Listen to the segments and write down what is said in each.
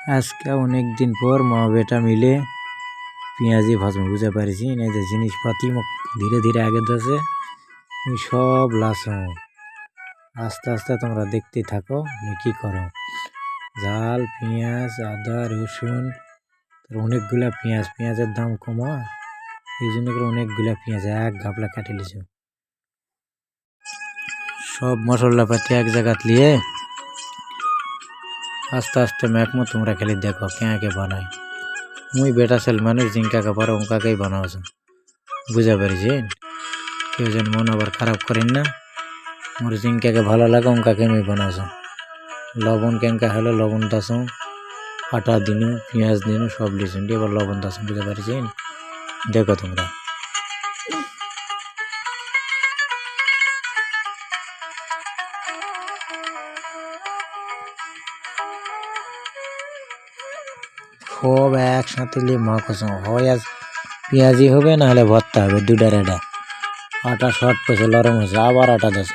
আজকে অনেক দিন পর মা বেটা মিলে পেঁয়াজি ভাজবো বুঝতে পারিছি না যে জিনিসপাতি ধীরে ধীরে আগে ধরছে সব লাসো আস্তে আস্তে তোমরা দেখতে থাকো আমি কি করো। ঝাল পেঁয়াজ আদা রসুন অনেকগুলা পেঁয়াজের দাম কমা এই জন্য করে অনেকগুলা পেঁয়াজ এক গাবলা কাটে লিছ। সব মশলাপাতি এক জায়গাত লিয়ে আস্তে আস্তে মেঘমো তোমরা খালি দেখো কে বানাই। মুই বেটা ছেল মানুষ জিঙ্কাকে পারো অঙ্কাকেই বানাওছ বুঝা পারিছেন। কেউ যেন মন আবার খারাপ করেন না। মোর জিঙ্কাকে ভালো লাগে অঙ্কাকে আমি বানাওছ। লবণ কেঙ্কা হলে লবণ দাস আটা দিনু পেঁয়াজ দিনু সব লিছুন এবার লবণ দাস বুঝতে পারিছেন। দেখো তোমরা সব একসাথে নিয়ে মাখছ হয় আজ পেঁয়াজি হবে না হলে ভর্তা হবে দুটার এটা। আটা শর্ট পড়ছে নরম হয়েছে আবার আটা দাস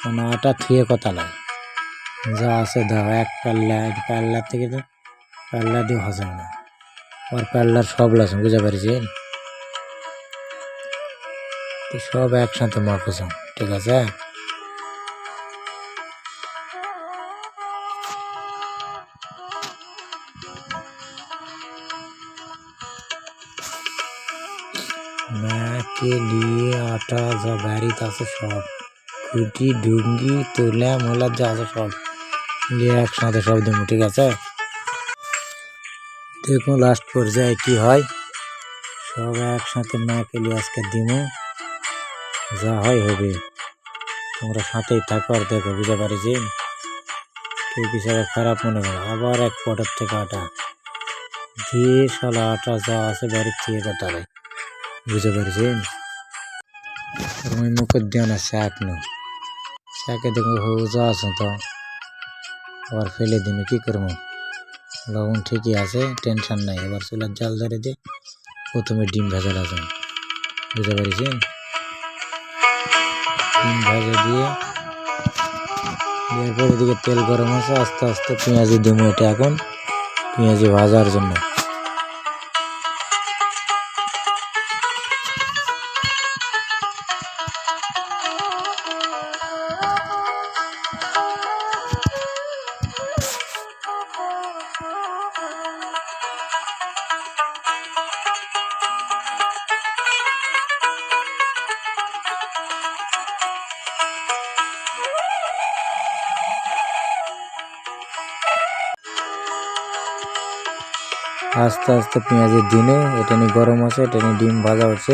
মানে আটা থুয়ে কথা লাগে যা আছে দাও এক পাল্লা থেকে তো পাল্লা দিয়ে ভাজা না আর পাল্লার সব লাসুন বুঝতে পারছেন। সব একসাথে মাখছ ঠিক আছে। के लिए आटा जा बारीत আছে সব কুটি ডুঙ্গি তোলা মোলা যা আছে সব নিয়ে একসাথে সব দেবো ঠিক আছে। দেখুন লাস্ট পর্যায়ে কি হয় সব একসাথে মাকে লিয়ে আজকে দিমো যা হয় হবে তোমরা সাথেই থাকো আর দেখো বুঝতে পারিছি। কেউ কিছু খারাপ মনে করো আবার এক পটের থেকে আটা দিয়ে শালা আটা যা আছে বাড়ির থেকে কথা হয় বুঝতে পারছেন। আমি মুখের দিয়ে না শাক নো শাকে দেখো যা আছে তো আবার ফেলে দিন কি করবো লবণ ঠিকই আছে টেনশন নাই। এবার চুলার জাল ধরে দিয়ে প্রথমে ডিম ভাজা লাগবে বুঝতে পারছেন। ডিম ভাজা দিয়ে এরপর এদিকে তেল গরম আছে আস্তে আস্তে পেঁয়াজি দেবো এটা এখন পেঁয়াজি ভাজার জন্য। আস্তে আস্তে পেঁয়াজের দিনে এটা নিয়ে গরম আছে এটা নিয়ে ডিম ভাজা হচ্ছে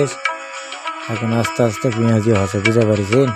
এখন আস্তে আস্তে পেঁয়াজি হচ্ছে বুঝতে পারছেন।